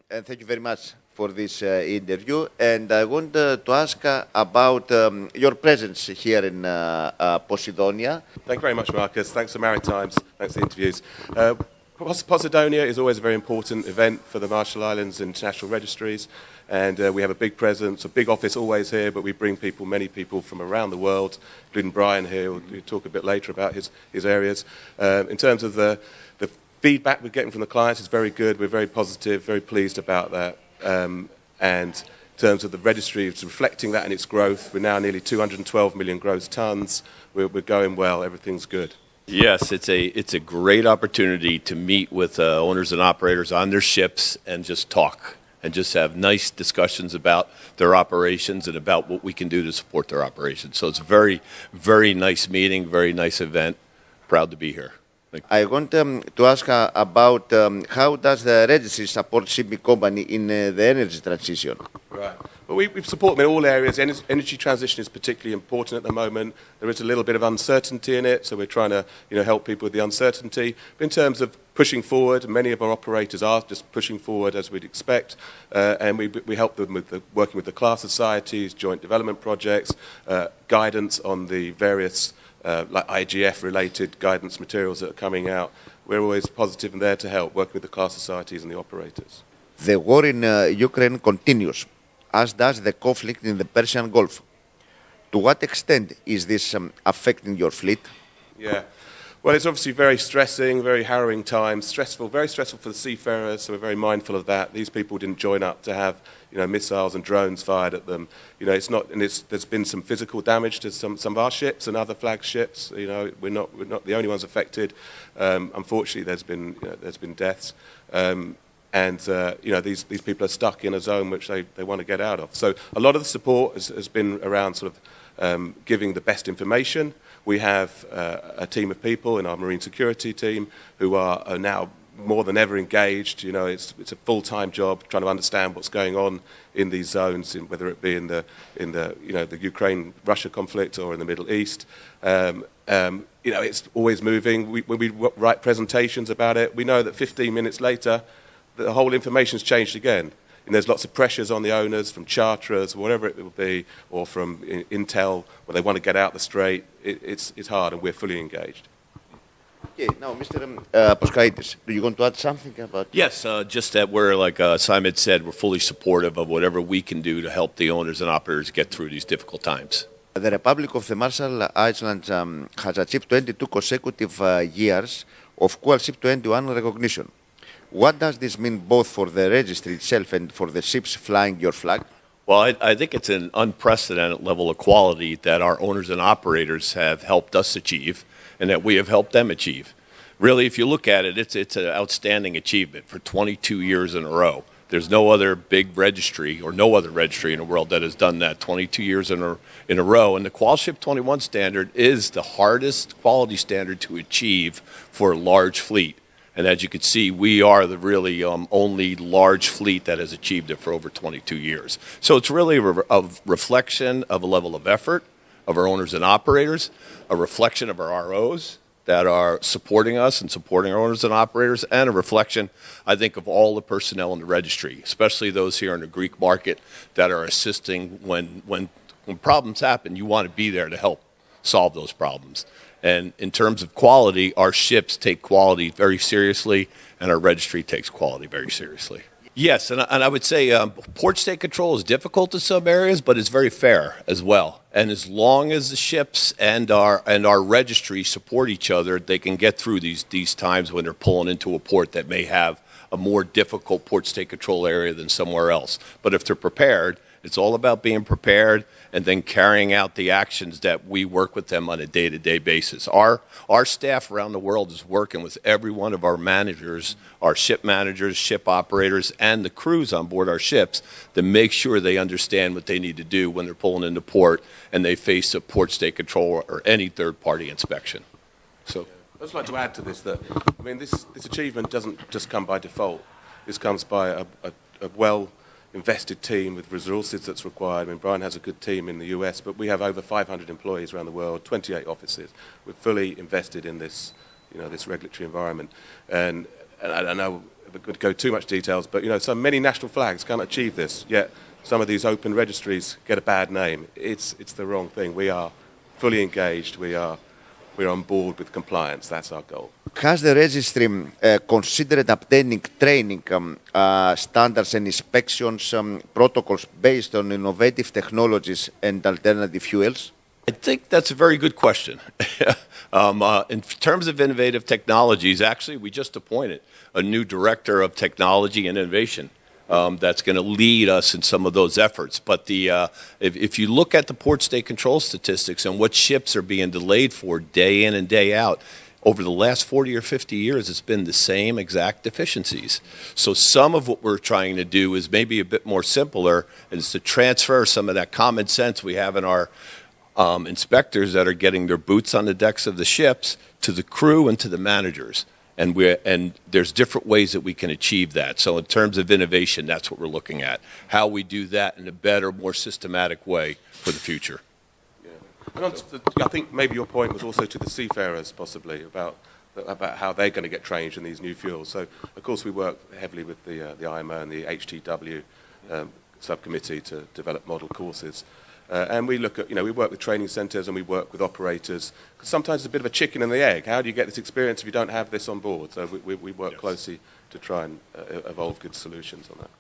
And thank you very much for this interview. And I want to ask about your presence here in Posidonia. Thank you very much, Markos. Thanks for Maritimes. Thanks for the interviews. Posidonia is always a very important event for the Marshall Islands International Registries. And we have a big presence, a big office always here, but we bring people, many people from around the world, including Brian here. We'll talk a bit later about his areas. In terms of the feedback we're getting from the clients is very good. We're very positive, very pleased about that. And in terms of the registry, it's reflecting that in its growth. We're now nearly 212 million gross tons. We're going well. Everything's good. Yes, it's a great opportunity to meet with owners and operators on their ships and just talk and just have nice discussions about their operations and about what we can do to support their operations. So it's a very, very nice meeting, very nice event. Proud to be here. I want to ask about how does the registry support shipping company in the energy transition? Right. Well, we support them in all areas. Energy transition is particularly important at the moment. There is a little bit of uncertainty in it, so we're trying to help people with the uncertainty. But in terms of pushing forward, many of our operators are just pushing forward as we'd expect, and we help them with working with the class societies, joint development projects, guidance on the various like IGF-related guidance materials that are coming out. We're always positive and there to help, working with the class societies and the operators. The war in Ukraine continues, as does the conflict in the Persian Gulf. To what extent is this affecting your fleet? Yeah. Well, it's obviously very stressing, very harrowing times, very stressful for the seafarers, so we're very mindful of that. These people didn't join up to have missiles and drones fired at them. There's been some physical damage to some of our ships and other flagships. We're not the only ones affected. Unfortunately, there's been deaths. These people are stuck in a zone which they want to get out of. So a lot of the support has been around sort of giving the best information. We have a team of people in our marine security team who are now more than ever engaged. It's a full-time job trying to understand what's going on in these zones, whether it be in the Ukraine-Russia conflict or in the Middle East. It's always moving. When we write presentations about it, we know that 15 minutes later, the whole information's changed again. And there's lots of pressures on the owners from charterers, whatever it will be, or from Intel, where they want to get out the strait. It's hard, and we're fully engaged. Okay, now, Mr. Poskiatis, do you want to add something about? Yes, just that we're, like Simon said, we're fully supportive of whatever we can do to help the owners and operators get through these difficult times. The Republic of the Marshall Islands has achieved 22 consecutive years of Cool Ship 21 recognition. What does this mean both for the registry itself and for the ships flying your flag? Well, I think it's an unprecedented level of quality that our owners and operators have helped us achieve and that we have helped them achieve. Really, if you look at it, it's an outstanding achievement for 22 years in a row. There's no other big registry or no other registry in the world that has done that 22 years in a row. And the Qual Ship 21 standard is the hardest quality standard to achieve for a large fleet. And as you can see, we are the really only large fleet that has achieved it for over 22 years. So it's really a reflection of a level of effort of our owners and operators, a reflection of our ROs that are supporting us and supporting our owners and operators, and a reflection, I think, of all the personnel in the registry, especially those here in the Greek market that are assisting when problems happen. You want to be there to help solve those problems. And in terms of quality, our ships take quality very seriously, and our registry takes quality very seriously. Yes, and I would say port state control is difficult in some areas, but it's very fair as well. And as long as the ships and our registry support each other, they can get through these times when they're pulling into a port that may have a more difficult port state control area than somewhere else. But if they're prepared, it's all about being prepared and then carrying out the actions that we work with them on a day-to-day basis. Our staff around the world is working with every one of our managers, our ship managers, ship operators, and the crews on board our ships to make sure they understand what they need to do when they're pulling into port and they face a port state control or any third-party inspection. So. I'd just like to add to this that, I mean, this achievement doesn't just come by default. This comes by a well-invested team with resources that's required. I mean, Brian has a good team in the US, but we have over 500 employees around the world, 28 offices. We're fully invested in this, this regulatory environment. And I don't know if I could go too much details, but, so many national flags can't achieve this, yet some of these open registries get a bad name. It's the wrong thing. We are fully engaged. We're on board with compliance. That's our goal. Has the registry considered obtaining training standards and inspections protocols based on innovative technologies and alternative fuels? I think that's a very good question. In terms of innovative technologies, actually, we just appointed a new director of technology and innovation. That's going to lead us in some of those efforts. But if you look at the port state control statistics and what ships are being delayed for day in and day out, over the last 40 or 50 years, it's been the same exact deficiencies. So some of what we're trying to do is maybe a bit more simpler, and it's to transfer some of that common sense we have in our inspectors that are getting their boots on the decks of the ships to the crew and to the managers. And there's different ways that we can achieve that. So in terms of innovation, that's what we're looking at. How we do that in a better, more systematic way for the future. Yeah. And I think maybe your point was also to the seafarers, possibly, about how they're going to get trained in these new fuels. So, of course, we work heavily with the IMO and the HTW subcommittee to develop model courses. And we look at, we work with training centres and we work with operators. Because sometimes it's a bit of a chicken and the egg. How do you get this experience if you don't have this on board? So we work closely to try and evolve good solutions on that.